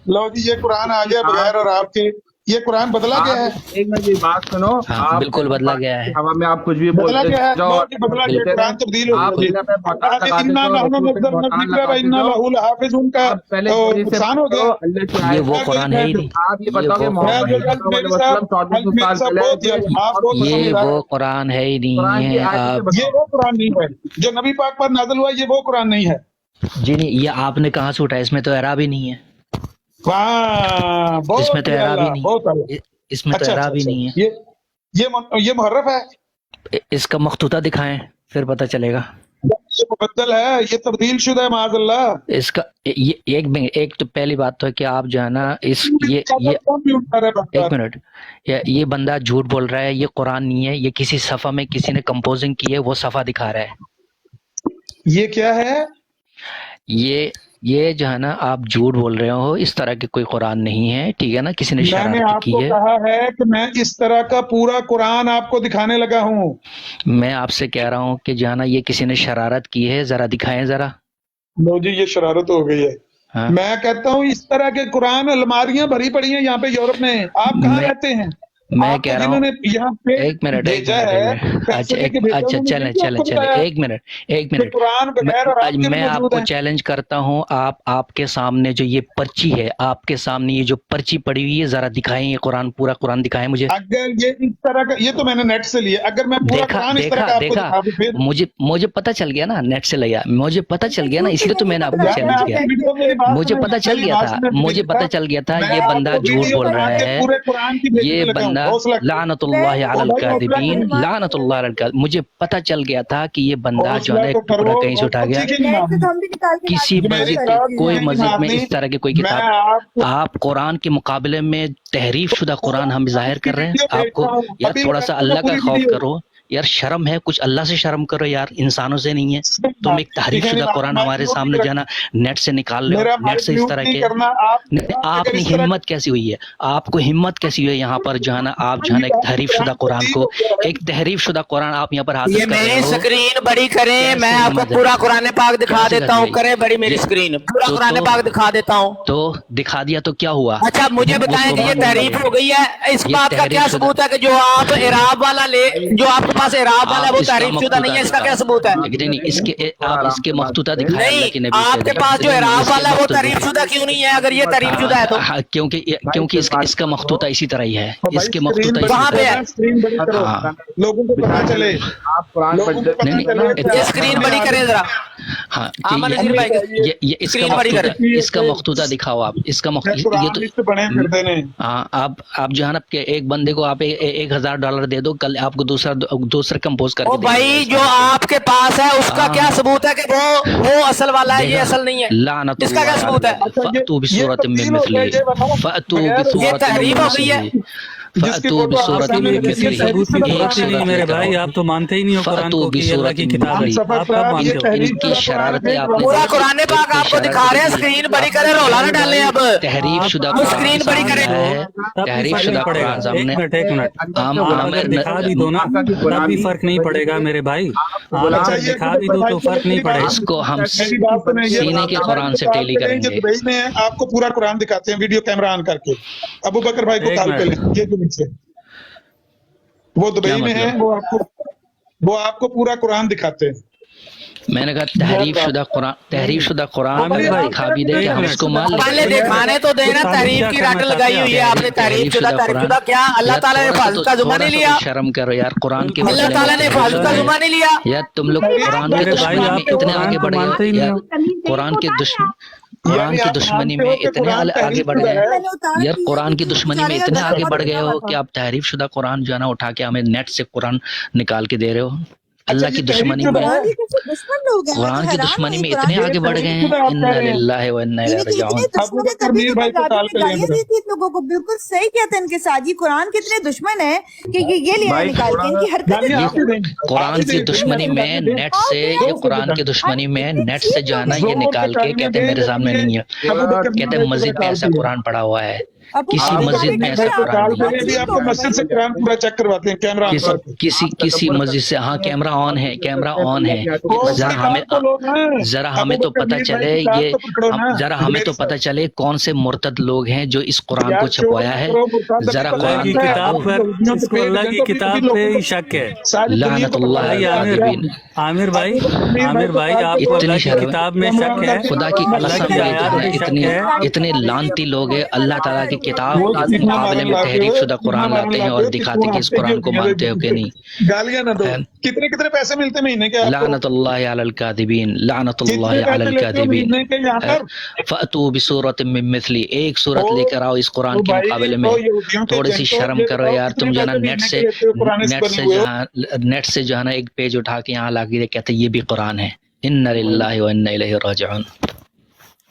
لو جی یہ قرآن آ گیا بغیر عرب کے، یہ قرآن بدلا گیا ہے، ایک منٹ میری بات سنو، ہاں آپ بالکل بدلا گیا ہے، ہوا میں آپ کچھ بھی بدلا بولتے گیا ہے، جاؤ، لو جی بدلا گیا، قرآن تبدیل ہو آپ گیا اللہ پہ بہتان جی۔ لگاتے اِنَّا جاؤ، نَحْنُ رسول پہ نَزَّلْنَا بہتان الذِّکْرَ لگاتے وَإِنَّا جاؤ، لَهُ لَحَافِظُونَ کا آپ پہلے چوری سے نقصان ہو گیا۔ اللہ کی یہ آیت وہ ہے، قرآن ہے ہی نہیں، آپ یہ بتاؤ کہ وہ محمد قرآن صلی اللہ علیہ وسلم 1400 سال پہلے یہ وہ قرآن ہے ہی نہیں ہے، آپ یہ وہ قرآن نہیں ہے جو نبی پاک پر نازل ہوا، یہ وہ قرآن نہیں ہے۔ جی نہیں، یہ آپ نے کہاں سے اٹھایا؟ اس میں تو اعراب ہی نہیں ہے، واہ، اس میں تو اعراب ہی بہت نہیں، اعلیٰ۔ اس میں تو اچھا اعراب ہی نہیں ہے۔ یہ محرف ہے، اس کا مخطوطہ دکھائیں پھر پتہ چلے گا۔ یہ مبدل ہے، یہ تبدیل شدہ ہے معاذ اللہ۔ اس کا یہ ایک تو پہلی بات تو ہے کہ آپ جو ہے نا یہ ایک منٹ، یہ بندہ جھوٹ بول رہا ہے، یہ قرآن نہیں ہے، یہ کسی صفحہ میں کسی نے کمپوزنگ کی ہے، وہ صفحہ دکھا رہا ہے۔ یہ کیا ہے؟ یہ جو ہے نا آپ جھوٹ بول رہے ہو، اس طرح کے کوئی قرآن نہیں ہے، ٹھیک ہے نا، کسی نے میں نے شرارت آپ کی کو ہے۔ کہا ہے کہ میں اس طرح کا پورا قرآن آپ کو دکھانے لگا ہوں۔ میں آپ سے کہہ رہا ہوں کہ جو ہے نا یہ کسی نے شرارت کی ہے، ذرا دکھائیں ذرا۔ لو جی یہ شرارت ہو گئی ہے۔ ہاں میں کہتا ہوں اس طرح کے قرآن الماریاں بھری پڑی ہیں یہاں پہ یورپ میں، آپ کہاں میں رہتے ہیں؟ میں آپ کو کہہ رہا جنہوں ہوں، نے یہاں پہ ایک منٹ بھیجا ہے پیسے لے کے بھیجا، اچھا انہوں نے چلیں یہ بھی آپ چلیں کو چلیں بتایا ایک کہ منٹ قرآن بغیر اور آپ کے میں آپ موجود کو ہیں۔ چیلنج کرتا ہوں، آپ کے سامنے جو یہ پرچی ہے، آپ کے سامنے یہ جو پرچی پڑی ہوئی ہے، ذرا دکھائیں یہ قرآن، پورا قرآن دکھائیں مجھے۔ اگر یہ اس طرح کا، یہ تو میں نے نیٹ سے لیا، اگر میں پورا قرآن اس طرح کا آپ کو دکھا دوں پھر مجھے پتا چل گیا نا، نیٹ سے لیا، مجھے پتا چل گیا نا، اس لیے تو میں نے آپ کو یار میں چیلنج آپ کیا، کی ویڈیو میری بات مجھے سنیں، پتا چل میری گیا بات تھا، سنیں، مجھے پتا چل گیا تھا میں یہ آپ بندہ کو جھوٹ ویڈیو بول بنا رہا کے ہے، پورے قرآن کی بھیجنے یہ لگا ہوں، بندہ حوصلہ کریں۔ لعنت اللہ علی الکاذبین، لعنت اللہ علی الکاذبین، مجھے پتا چل گیا تھا کہ یہ بندہ جو ہے نا حوصلہ تو ایک ٹکڑا کرو، کہیں سے اٹھا گیا، کسی کی نہیں ماننی، کسی میری مسجد بات کوئی نہیں مسجد میں ماننی۔ اس طرح کی کوئی میں کتاب، آپ کو آپ قرآن کے مقابلے میں تحریف شدہ قرآن ہم ظاہر کر رہے ہیں آپ کو، یار ابھی تھوڑا سا آپ کو اللہ کا پوری خوف ویڈیو کرو یار، شرم ہے کچھ، اللہ سے شرم کرو یار، انسانوں سے نہیں ہے۔ تم ایک تحریف شدہ قرآن ہمارے سامنے جو ہے نا نیٹ سے نکال رہے میرا ہو، نیٹ سے اس طرح نہیں کے، کرنا آپ اگر نے اس طرح ہمت کیسی ہوئی ہے، آپ کو ہمت کیسی ہوئی ہے یہاں پر جو ہے نا، آپ جو ہے نا ایک تحریف شدہ قرآن کو، ایک تحریف شدہ قرآن آپ یہاں پر حاصل یہ کر رہے میری ہو، سکرین بڑی کریں، کیسے میں آپ کو ہمت ہے؟ پورا قرآن پاک دکھا کیسے دیتا ہوں، کرتی کریں بڑی میری یہ- سکرین، پورا تو قرآن پاک دکھا دیتا ہوں۔ تو دکھا دیا تو کیا ہوا؟ اچھا مجھے بتائیں کہ یہ تحریف ہو گئی ہے، اس یہ بات کا تحریف کیا شدہ- ثبوت ہے کہ جو آپ اعراب والا جو آپ کے پاس اعراب والا ہے وہ آپ اس کا تحریف شدہ نہیں ہے، اس کا مقتوطہ کیا ثبوت ہے؟ نہیں اس کے آپ اس کے مقتوطہ دکھائے اللہ کے نہیں نبی سے، آپ کے پاس جو نہیں، اعراب اس کے والا ہے وہ مقتوطہ- تحریف شدہ کیوں نہیں ہے اگر یہ تحریف شدہ ہے تو؟ کیونکہ اس کا مقتوطہ اسی طرح ہی ہے، اس کے مقتوطہ اسی وہاں طرح پہ ہے۔ ہے اسکرین بڑی کرو، ہاں۔ لوگوں کو پتا چلے، آپ قرآن لوگوں کو پتا نہیں، چلے کہ یہ آپ اسکرین میں بڑی آگے- کریں ذرا، ہاں آمن یہ نذیر بھائی یہ اس کا اسکرین بڑی مقتوطہ، کریں۔ اس کا مقتوطہ دکھاؤ آپ، اس کا میں مقتوطہ، قرآن یہ تو اس سے بڑے پھرتے نے۔ ہاں آپ جو ہے نا کہ ایک بندے کو آپ $1000 دے دو، کل آپ کو دوسرا کمپوز کر او کے دے دے گا بھائی اس جو طرح سے۔ آپ کے پاس ہے اس کا ہاں۔ کیا ثبوت ہے کہ وہ اصل والا ہے، یہ دیکھا؟ اصل نہیں ہے، لعنت اس کا کیا اللہ ثبوت ہے؟ اچھا، فأتوا یہ بسورة من تبدیل ہو گیا، مثله یہ بتاؤ، فأتوا بغیر یہ بسورة تحریف من ہو گئی ہے۔ مثله جس کی فأتوا فوٹو آپ بسورة سامنے یہ من لگی کسی ہے، مثله، ثبوت کی تحریف ضرورت ہی ایک نہیں سورت میرے لے کر بھائی، آؤ، آپ تو مانتے ہی نہیں ہو قرآن فأتوا کو کہ یہ اللہ کی بسورة من کتاب ہے، مثله، آپ کب مانتے ہو؟ تحریف ان کی شرارتیں آپ نے پورا قرآن پاک آپ کو دکھا رہے ہیں، دیکھی۔ اسکرین بڑی کریں، رولا نہ ڈالیں اب، تحریف شدہ آپ قرآن اسکرین کے بڑی سامنے کریں۔ آیا ہے، تب بھی تحریف فرق شدہ نہیں پڑے گا، قرآن سامنے، ایک منٹ آپ اگر دکھا بھی دو نا تب بھی فرق نہیں پڑے گا میرے بھائی، آپ اگر دکھا بھی دو تو فرق نہیں پڑے اس گا۔ کو ہم میری بات سنیں، یہ سینے کے قرآن سے ٹیلی کریں گے۔ دبئی میں ہیں، آپ کو پورا قرآن دکھاتے ہیں ویڈیو کیمرہ آن کر کے، ابو بکر بھائی کو ایک کال پہ لیں، منٹ۔ یہ جو نیچے وہ کیا دبئی میں ہیں، مطلب؟ وہ آپ کو پورا قرآن دکھاتے ہیں۔ میں نے کہا تحریف شدہ قرآن عامر بھائی، دکھا بھی دے کہ ہم اس کو مان لیں۔ پہلے دکھانے تو دینا، تحریف کی رٹ لگائی ہوئی ہے آپ نے، تحریف شدہ کیا اللہ تعالیٰ نے حفاظت کا ذمہ نہیں لیا؟ شرم کرو یار، قرآن کے اللہ مسئلے تعالیٰ نے میں حفاظت کا ذمہ نہیں لیا؟ یار تم لوگ قرآن کی میرے بھائی دشمنی آپ میں تو اتنے قرآن آگے کو بڑھ مانتے ہی گئے نہیں یار، ہو۔ قرآن کی دشمنی میں اتنے آگے بڑھ گئے یار، قرآن کی دشمنی میں اتنے آگے بڑھ گئے ہو کہ آپ تحریف شدہ قرآن جو ہے نا اٹھا کے ہمیں نیٹ سے قرآن نکال کے دے رہے ہو، اللہ کی دشمنی میں، قرآن کی دشمنی میں اتنے آگے بڑھ گئے ہیں، انا للہ و انا الیہ راجعون۔ لوگوں کو بالکل صحیح کہتے ہیں ان کے ساتھ، یہ قرآن کتنے دشمن ہیں کہ یہ لے نکال کے ان کی حرکت، قرآن کی دشمنی میں نیٹ سے، یہ قرآن کی دشمنی میں نیٹ سے جو ہے نا یہ نکال کے کہتے ہیں میرے سامنے نہیں ہے، کہتے ہیں مسجد میں ایسا قرآن پڑا ہوا ہے، کسی مسجد میں ایسا قرآن نہیں ہے، آپ کو مسجد سے قرآن پورا چیک کرواتے ہیں کیمرہ آن کر کے۔ کسی مسجد سے، ہاں کیمرہ آن ہے، ذرا ہمیں تو پتہ چلے، ذرا ہمیں تو پتہ چلے کون سے مرتد لوگ ہیں جو اس قرآن کو چھپوایا ہے، ذرا اللہ کی کتاب پر، اس کو اللہ کی کتاب پہ ہی شک ہے۔ لعنت اللہ بھائی عامر بھائی آپ کو اللہ کی کتاب میں شک ہے، خدا کی اللہ قسم کی آیات میں شک ہے۔ اتنے لعنتی لوگ ہیں، اللہ تعالیٰ کی کتاب کے مقابلے میں تحریف شدہ قرآن لاتے ہیں اور دکھاتے کہ اس قرآن کو مانتے ہو کہ نہیں۔ گالیاں نہ دو، کتنے پیسے ملتے مہینے کے آپ کو؟ لعنت اللہ علی الکاذبین، لعنت اللہ علی الکاذبین۔ فأتوا بسورۃ من مثلی، ایک سورت لے کر آؤ اس قرآن کے مقابلے میں، تھوڑی سی شرم کرو یار، تم جو ہے نا نیٹ سے جو ہے نا ایک پیج اٹھا کے یہاں لا کے کہتے یہ بھی قرآن ہے، انا للہ و انا الیہ راجعون۔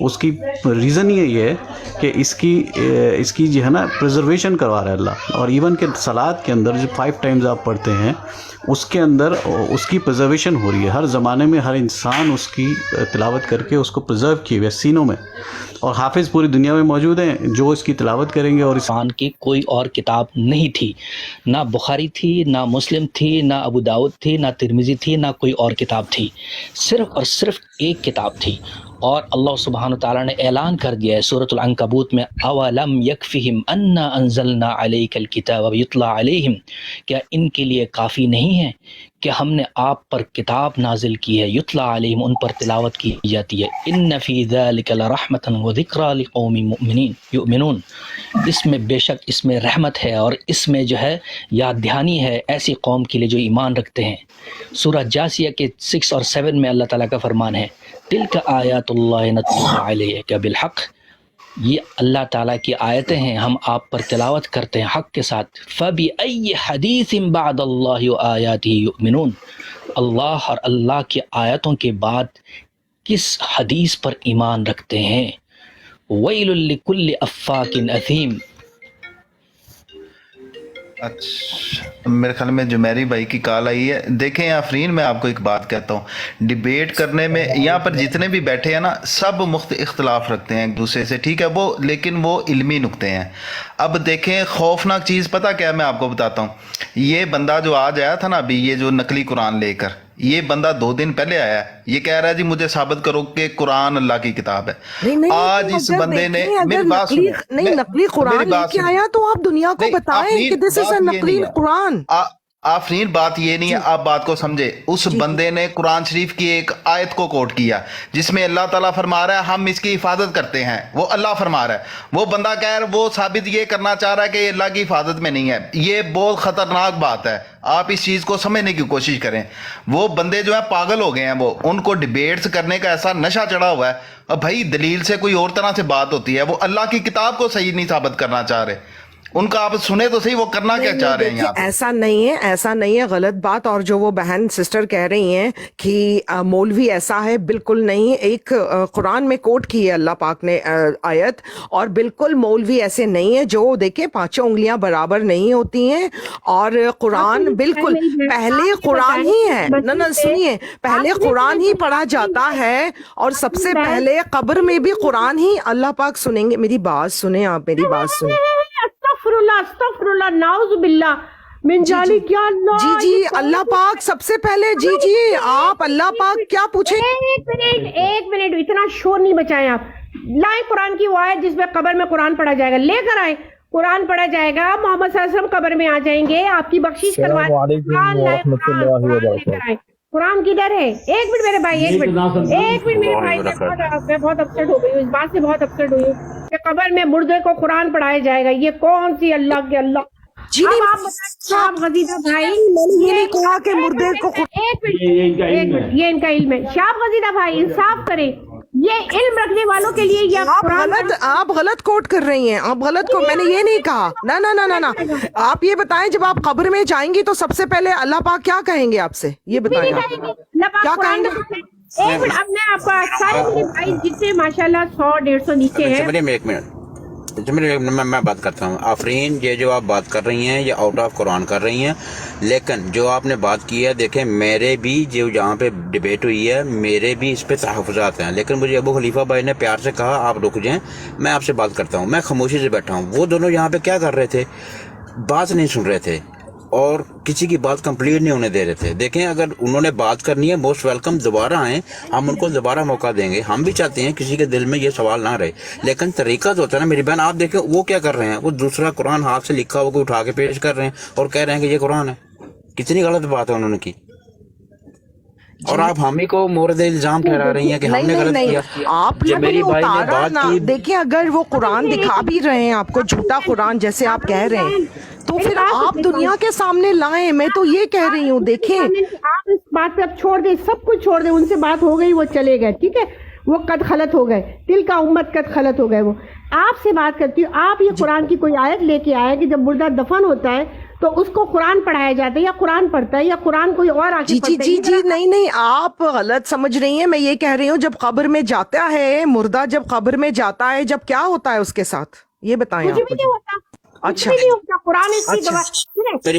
اس کی ریزن یہی ہے کہ اس کی جو ہے نا پریزرویشن کروا رہا ہے اللہ. اور ایون کہ صلات کے اندر جو 5 ٹائمز آپ پڑھتے ہیں اس کے اندر اس کی پریزرویشن ہو رہی ہے. ہر زمانے میں ہر انسان اس کی تلاوت کر کے اس کو پریزرو کیے ہوئے سینوں میں, اور حافظ پوری دنیا میں موجود ہیں جو اس کی تلاوت کریں گے. اور قرآن کی کوئی اور کتاب نہیں تھی, نہ بخاری تھی, نہ مسلم تھی, نہ ابو داؤد تھی, نہ ترمذی تھی, نہ کوئی اور کتاب تھی. صرف اور صرف ایک کتاب تھی. اور اللہ سبحانہ تعالیٰ نے اعلان کر دیا ہے سورۃ العنکبوت میں, اولم یکفہم انا انزلنا علیک الکتاب یتلی علیہم, کیا ان کے لیے کافی نہیں ہے کہ ہم نے آپ پر کتاب نازل کی ہے, یتلی علیہم, ان پر تلاوت کی جاتی ہے. ان فی ذلک لرحمۃ وذکریٰ لقوم یؤمنون, اس میں بے شک اس میں رحمت ہے اور اس میں جو ہے یاد دہانی ہے ایسی قوم کے لیے جو ایمان رکھتے ہیں. سورہ جاسیہ کے 6 اور 7 میں اللہ تعالیٰ کا فرمان ہے, تلک آیات اللہ نتلوها علیک بالحق, یہ اللہ تعالیٰ کی آیتیں ہیں, ہم آپ پر تلاوت کرتے ہیں حق کے ساتھ. فبأی حدیث بعد اللہ وآیاتہ یؤمنون, اللہ اور اللہ کی آیتوں کے بعد کس حدیث پر ایمان رکھتے ہیں. ویل لکل افاک اثیم. اچھا, میرے خیال میں جمیری بھائی کی کال آئی ہے. دیکھیں آفرین, میں آپ کو ایک بات کہتا ہوں, ڈیبیٹ کرنے میں یہاں پر جتنے بھی بیٹھے ہیں نا سب اختلاف رکھتے ہیں ایک دوسرے سے, ٹھیک ہے وہ, لیکن وہ علمی نقطے ہیں. اب دیکھیں خوفناک چیز پتہ کیا ہے, میں آپ کو بتاتا ہوں. یہ بندہ جو آج آیا تھا نا ابھی, یہ جو نقلی قرآن لے کر, یہ بندہ 2 دن پہلے آیا ہے, یہ کہہ رہا ہے جی مجھے ثابت کرو کہ قرآن اللہ کی کتاب ہے. آج اس بندے نے میری بات نہیں, نقلی قرآن لے کے آیا تو آپ دنیا کو بتائیں کہ دس از اے نقلی قرآن. آفرین بات یہ نہیں ہے, آپ بات کو سمجھے. اس بندے نے قرآن شریف کی ایک آیت کو کوٹ کیا جس میں اللہ تعالیٰ فرما رہا ہے ہم اس کی حفاظت کرتے ہیں, وہ اللہ فرما رہا ہے. وہ بندہ کہہ رہا ہے, وہ ثابت یہ کرنا چاہ رہا ہے کہ یہ اللہ کی حفاظت میں نہیں ہے. یہ بہت خطرناک بات ہے, آپ اس چیز کو سمجھنے کی کوشش کریں. وہ بندے جو ہیں پاگل ہو گئے ہیں, وہ ان کو ڈیبیٹس کرنے کا ایسا نشہ چڑھا ہوا ہے. اب بھائی دلیل سے کوئی اور طرح سے بات ہوتی ہے, وہ اللہ کی کتاب کو صحیح نہیں ثابت کرنا چاہ رہے. ان کا آپ سنیں تو صحیح وہ کرنا کیا چاہ رہے ہیں یہاں. ایسا نہیں ہے, غلط بات. اور جو وہ بہن سسٹر کہہ رہی ہیں کہ مولوی ایسا ہے, بالکل نہیں. ایک قرآن میں کوٹ کی ہے اللہ پاک نے آیت, اور بالکل مولوی ایسے نہیں ہے جو دیکھیں 5 انگلیاں برابر نہیں ہوتی ہیں. اور قرآن بالکل پہلے قرآن ہی ہے, نہ سنیے, پہلے قرآن ہی پڑھا جاتا ہے, اور سب سے پہلے قبر میں بھی قرآن ہی اللہ پاک سنیں گے. میری بات سنیں آپ, میری بات سنیں. استغفر اللہ نعوذ باللہ من ذالک. یا اللہ, جی اللہ پاک سب سے پہلے. جی آپ اللہ پاک کیا پوچھیں. ایک منٹ اتنا شور نہیں بچائیں آپ. لائیں قرآن کی وہ آیت جس میں قبر میں قرآن پڑھا جائے گا, لے کر آئیں, قرآن پڑھا جائے گا, محمد صلی اللہ علیہ وسلم قبر میں آ جائیں گے, آپ کی بخشش کروائیں. قرآن کدھر ہے؟ ایک منٹ میرے بھائی, ایک منٹ میرے بھائی, میں بہت اپسیٹ ہو گئی ہوں, اس بات سے بہت اپسیٹ ہوئی ہوں کہ قبر میں مردے کو قرآن پڑھایا جائے گا. یہ کون سی اللہ کے اللہ. شاہب غزیدہ بھائی, یہ نہیں کہا کہ مردے کو, یہ ان کا علم ہے. شاہب غزیدہ بھائی انصاف کریں, یہ علم رکھنے والوں کے لیے یہ آپ غلط کوٹ کر رہی ہیں. آپ غلط کو, میں نے یہ نہیں کہا. نہ آپ یہ بتائیں, جب آپ قبر میں جائیں گی تو سب سے پہلے اللہ پاک کیا کہیں گے آپ سے, یہ بتائیں کیا کہیں گے. ایک منٹ, اب میں آپ کو سارے میرے بھائی جتنے ماشاءاللہ 100-150 نیچے ہیں. ایک منٹ میں بات کرتا ہوں. آفرین, یہ جو آپ بات کر رہی ہیں یہ آؤٹ آف قرآن کر رہی ہیں, لیکن جو آپ نے بات کی ہے, دیکھیں میرے بھی جو جہاں پہ ڈیبیٹ ہوئی ہے میرے بھی اس پہ تحفظات ہیں, لیکن مجھے ابو خلیفہ بھائی نے پیار سے کہا آپ رک جائیں, میں آپ سے بات کرتا ہوں. میں خاموشی سے بیٹھا ہوں. وہ دونوں یہاں پہ کیا کر رہے تھے, بات نہیں سن رہے تھے اور کسی کی بات کمپلیٹ نہیں ہونے دے رہے تھے. دیکھیں اگر انہوں نے بات کرنی ہے موسٹ ویلکم, دوبارہ آئیں, ہم ان کو دوبارہ موقع دیں گے. ہم بھی چاہتے ہیں کسی کے دل میں یہ سوال نہ رہے, لیکن طریقہ تو ہوتا ہے نا میری بہن. آپ دیکھیں وہ کیا کر رہے ہیں, وہ دوسرا قرآن ہاتھ سے لکھا ہوا کو اٹھا کے پیش کر رہے ہیں اور کہہ رہے ہیں کہ یہ قرآن ہے. کتنی غلط بات ہے انہوں نے کی, اور آپ ہم ہی کو مورد الزام ٹھہرا رہی ہیں کہ ہم نے غلط کیا. آپ میری بھائی نے بات کی. دیکھیں اگر وہ قرآن دکھا بھی رہے ہیں آپ کو, جھوٹا قرآن جیسے آپ کہہ رہے ہیں, تو پھر آپ دنیا کے سامنے لائیں. میں تو یہ کہہ رہی ہوں, دیکھیں آپ اس بات پہ اب چھوڑ دیں, سب کچھ چھوڑ دیں. ان سے بات ہو گئی, وہ چلے گئے, ٹھیک ہے, وہ قد خلط ہو گئے, دل کا امت قد خلط ہو گئے. وہ آپ سے بات کرتی ہوں, آپ یہ قرآن کی کوئی آیت لے کے آئے کہ جب مردہ دفن ہوتا ہے تو اس کو قرآن پڑھایا جاتا ہے یا قرآن پڑھتا ہے یا قرآن کوئی اور آ کے جی پڑھتا ہے. جی جی نہیں نہیں آپ غلط سمجھ رہی ہیں. میں یہ کہہ رہی ہوں جب قبر میں جاتا ہے مردہ، جب قبر میں جاتا ہے جب کیا ہوتا ہے اس کے ساتھ، یہ بتائیں کچھ آپ بھی مجھے. نہیں ہوتا، کچھ اچھا بھی نہیں ہوتا. قرآن اس کی دوا میری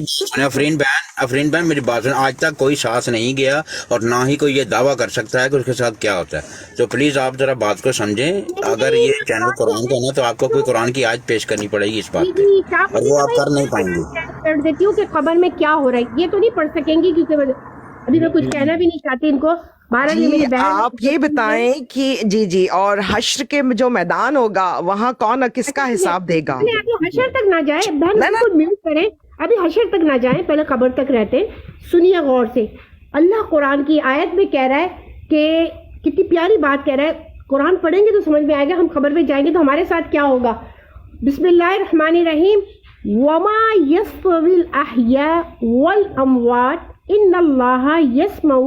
افرین بہن میری بات سن، آج تک کوئی سانس نہیں گیا اور نہ ہی کوئی یہ دعویٰ کر سکتا ہے کہ اس کے ساتھ کیا ہوتا ہے. تو پلیز آپ ذرا بات کو سمجھیں. اگر یہ چینل قرآن کا ہے نا تو آپ کو کوئی قرآن کی آیت پیش کرنی پڑے گی اس بات پہ، اور وہ آپ کر نہیں پائیں گے. کر دیتی ہوں کہ قبر میں کیا ہو رہا ہے. یہ تو نہیں پڑھ سکیں گی کیونکہ ابھی میں کچھ کہنا بھی نہیں چاہتی ان کو. بہرحال یہ جی میری بہن آپ یہ بتائیں کہ جی جی اور حشر کے جو میدان ہوگا وہاں کون کس کا حساب دے گا؟ ابھی حشر تک نہ جائے بہن، بالکل میوٹ کریں. ابھی حشر تک نہ جائیں، پہلے قبر تک رہتے. سنیے غور سے. اللہ قرآن کی آیت میں کہہ رہا ہے کہ کتنی پیاری بات کہہ رہا ہے. قرآن پڑھیں گے تو سمجھ میں آئے گا. ہم قبر میں جائیں گے تو ہمارے ساتھ کیا ہوگا. بسم اللہ الرحمن الرحیم. وما يستوي الاحياء والاموات ان الله يسمع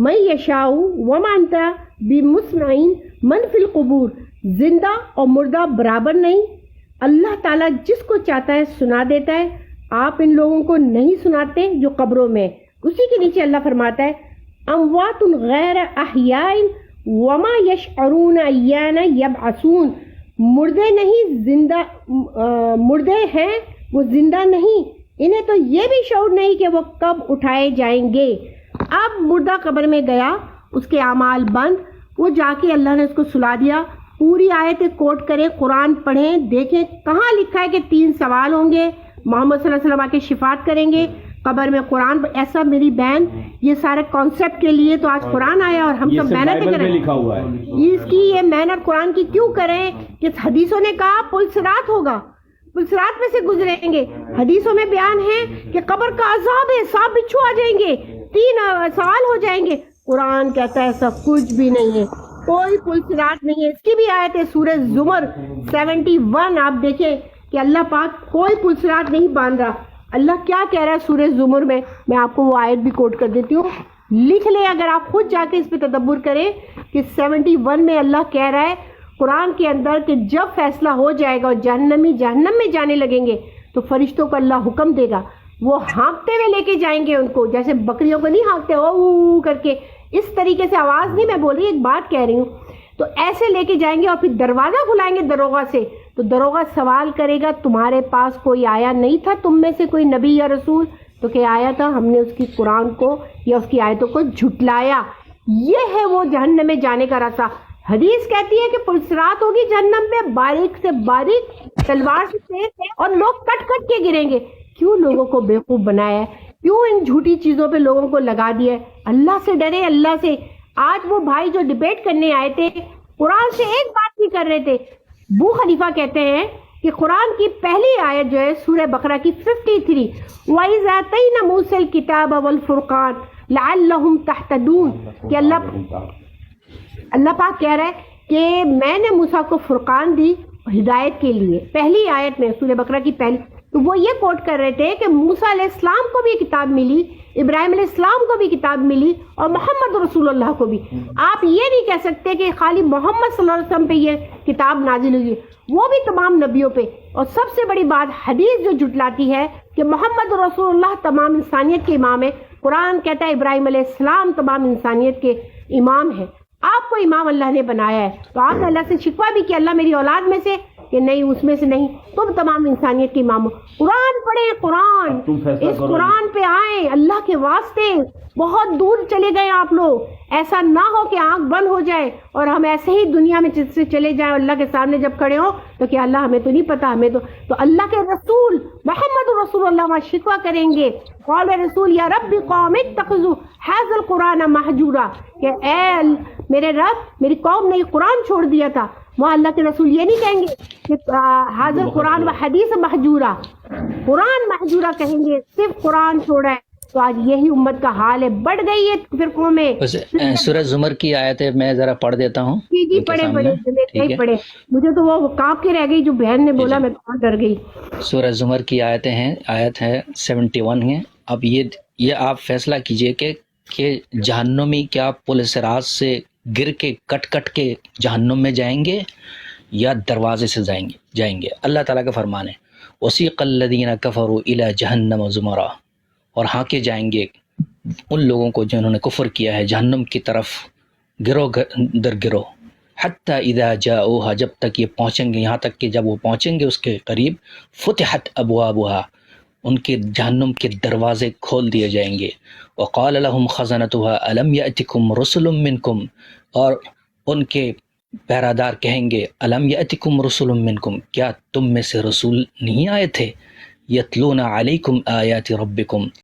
من يشاء وما انت بمسمع من في القبور. زندہ اور مردہ برابر نہیں. اللہ تعالیٰ جس کو چاہتا ہے سنا دیتا ہے. آپ ان لوگوں کو نہیں سناتے جو قبروں میں. اسی کے نیچے اللہ فرماتا ہے اموات غیر احیاء وما یشعرون ایان یبعثون. مردے نہیں، زندہ مردے ہیں وہ زندہ نہیں، انہیں تو یہ بھی شعور نہیں کہ وہ کب اٹھائے جائیں گے. اب مردہ قبر میں گیا، اس کے اعمال بند، وہ جا کے اللہ نے اس کو سلا دیا. پوری آیت کوٹ کریں، قرآن پڑھیں، دیکھیں کہاں لکھا ہے کہ 3 سوال ہوں گے، محمد صلی اللہ علیہ وسلم آ کے شفاعت کریں گے قبر میں. قرآن ایسا میری بہن یہ سارے کانسیپٹ کے لیے تو آج قرآن آیا اور ہم سب محنت کریں. لکھا ہوا ہے اس کی یہ محنت قرآن کی کیوں کریں کہ حدیثوں نے کہا پل صراط ہوگا، پل صراط میں سے گزریں گے. حدیثوں میں بیان ہے کہ قبر کا عذاب ہے، سانپ بچھو آ جائیں گے، 3 سوال ہو جائیں گے. قرآن کہتا ہے ایسا کچھ بھی نہیں ہے، کوئی پل صراط نہیں ہے. اس کی بھی آیت ہے سورہ زمر 71. آپ دیکھیں کہ اللہ پاک کوئی پل صراط نہیں باندھ رہا. اللہ کیا کہہ رہا ہے سورہ زمر میں، میں آپ کو وہ آیت بھی کوٹ کر دیتی ہوں. لکھ لیں اگر آپ خود جا کے اس پہ تدبر کریں کہ 71 میں اللہ کہہ رہا ہے قرآن کے اندر کہ جب فیصلہ ہو جائے گا اور جہنمی جہنم میں جانے لگیں گے تو فرشتوں کو اللہ حکم دے گا، وہ ہانکتے ہوئے لے کے جائیں گے ان کو. جیسے بکریوں کو نہیں ہانکتے او کر کے، اس طریقے سے آواز نہیں میں بول رہی، ایک بات کہہ رہی ہوں. تو ایسے لے کے جائیں گے اور پھر دروازہ کھلائیں گے دروغہ سے. تو دروغہ سوال کرے گا تمہارے پاس کوئی آیا نہیں تھا تم میں سے کوئی نبی یا رسول؟ تو کیا آیا تھا؟ ہم نے اس کی قرآن کو یا اس کی آیتوں کو جھٹلایا. یہ ہے وہ جہنم میں جانے کا راستہ. حدیث کہتی ہے کہ پلسرات ہوگی جہنم پہ، باریک سے باریک تلوار سے تیز، اور لوگ کٹ کٹ کے گریں گے. کیوں لوگوں کو بیوقوف بنایا ہے؟ کیوں ان جھوٹی چیزوں پہ لوگوں کو لگا دیا ہے؟ اللہ سے ڈرے، اللہ سے. آج وہ بھائی جو ڈیبیٹ کرنے آئے تھے قرآن سے ایک بات بھی کر رہے تھے. ابو حنیفہ کہتے ہیں کہ قرآن کی پہلی آیت جو ہے سورہ بقرہ کی 53 وَإِذْ آتَيْنَا مُوسَى الْكِتَابَ وَالْفُرْقَانَ لَعَلَّهُمْ تَهْتَدُونَ. کہ اللہ پاک کہہ رہا ہے کہ میں نے موسیٰ کو فرقان دی ہدایت کے لیے. پہلی آیت میں سورہ بقرہ کی پہلی. تو وہ یہ کوٹ کر رہے تھے کہ موسیٰ علیہ السلام کو بھی کتاب ملی، ابراہیم علیہ السلام کو بھی کتاب ملی، اور محمد رسول اللہ کو بھی. آپ یہ نہیں کہہ سکتے کہ خالی محمد صلی اللہ علیہ وسلم پہ یہ کتاب نازل ہوئی، وہ بھی تمام نبیوں پہ. اور سب سے بڑی بات حدیث جو جھٹلاتی ہے کہ محمد رسول اللہ تمام انسانیت کے امام ہے. قرآن کہتا ہے ابراہیم علیہ السلام تمام انسانیت کے امام ہے. آپ کو امام اللہ نے بنایا ہے. تو آپ نے اللہ سے شکوہ بھی کیا اللہ میری اولاد میں سے، کہ نہیں اس میں سے نہیں، تم تمام انسانیت کے امام ہو. قرآن پڑھیں، قرآن، اس قرآن پہ آئیں اللہ کے واسطے. بہت دور چلے گئے آپ لوگ. ایسا نہ ہو کہ آنکھ بند ہو جائے اور ہم ایسے ہی دنیا میں سے چلے جائیں. اللہ کے سامنے جب کھڑے ہو تو کہ اللہ ہمیں تو نہیں پتا، ہمیں تو اللہ کے رسول محمد رسول اللہ وہاں شکوہ کریں گے. قول رسول یا رب قوم اتخذوا ھذا القرآن مہجورا، کہ اے میرے رب میری قوم نے قرآن چھوڑ دیا تھا. وہاں اللہ کے رسول یہ نہیں کہیں گے کہ حاضر قرآن و حدیث محجورہ، قرآن محجورہ کہیں گے، صرف قرآن چھوڑا ہے. تو آج یہی امت کا حال ہے، بڑھ گئی ہے فرقوں میں. سورہ زمر کی آیت ہے، میں ذرا پڑھ دیتا ہوں. جی پڑھے. مجھے تو وہ کانپ کے رہ گئی جو بہن نے بولا، میں بہت ڈر گئی. سورہ زمر کی آیتیں ہیں، آیت ہے 71 ہے. اب یہ آپ فیصلہ کیجئے کہ جہنمی کیا پل صراط سے گر کے کٹ کے جہنم میں جائیں گے یا دروازے سے جائیں گے. اللہ تعالیٰ کا فرمان ہے وسیق الذین کفروا الی جہنم زمرا، اور ہانکے جائیں گے ان لوگوں کو جنہوں نے کفر کیا ہے جہنم کی طرف گروہ در گروہ، حتی اذا جاؤہا، جب تک یہ پہنچیں گے، یہاں تک کہ جب وہ پہنچیں گے اس کے قریب، فتحت ابوابہا، ان کے جہنم کے دروازے کھول دیے جائیں گے، وقال لهم خزنتها الم یأتکم رسل منکم، اور ان کے پہرادار کہیں گے الم یأتکم رسل منکم، کیا تم میں سے رسول نہیں آئے تھے، یتلون علیکم آیات ربکم،